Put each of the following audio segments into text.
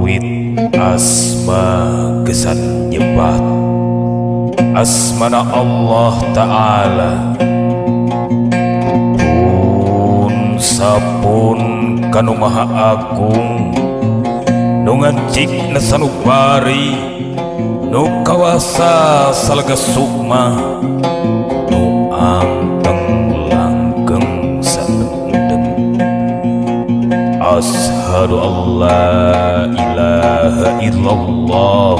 awit asma gesan nyebat asmana Allah Ta'ala pun sapun kanu maha agung nu ngajikna sanubari nu kawasa salaga sukma nu anteng langgeng sanendeng. Ashhadu an la ilaha illallah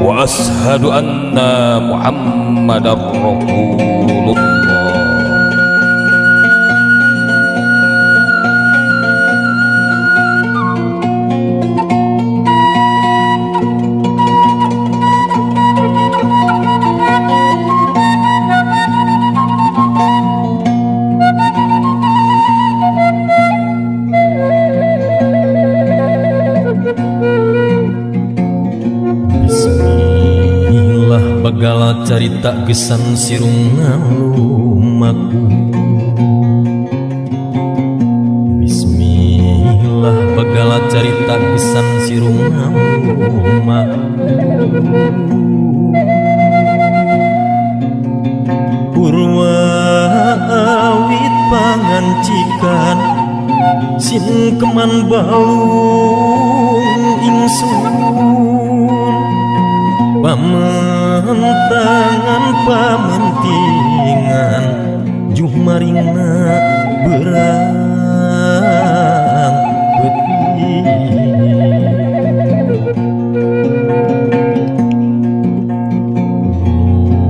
wa ashhadu anna muhammadar rasulullah. Bagala carita gesan sirunga lumaku. Bismillah bagala carita gesan sirunga lumaku. Purwa awit pangancikan sin keman baung ingsun pamentangan pamentingan jumaringna berang peti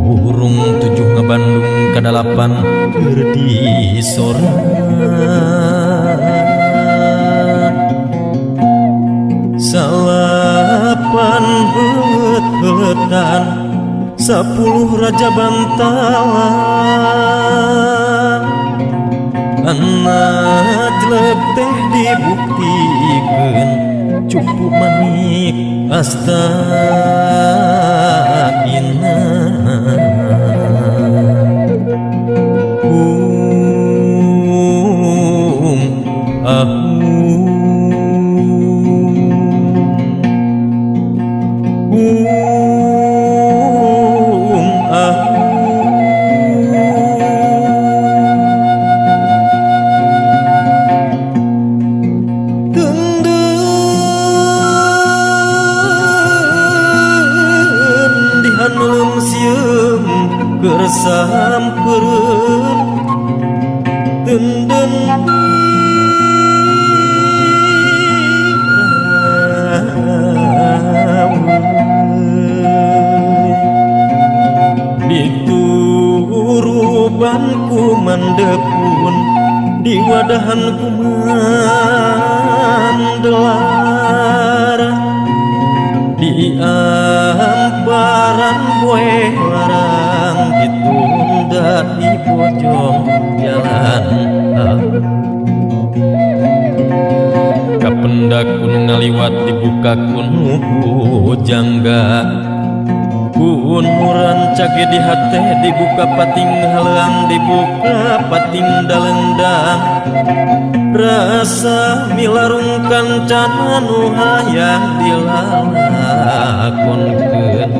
burung tujuh ngebandung kadalapan kerdi soran salapan heletan 10 raja bantalan anak jelek teh dibuktikeun cupu manik astagina sampereun tenden dituruban ku mandekun di wadahan ku mandelar di amparan kue larang ditunda di pojok jalan kapendak kun ngaliwat dibuka kun jangga kun muran cage di hate dibuka pating halang dibuka pating dalendang rasa milarungkan can nu hayang dilalakonkeun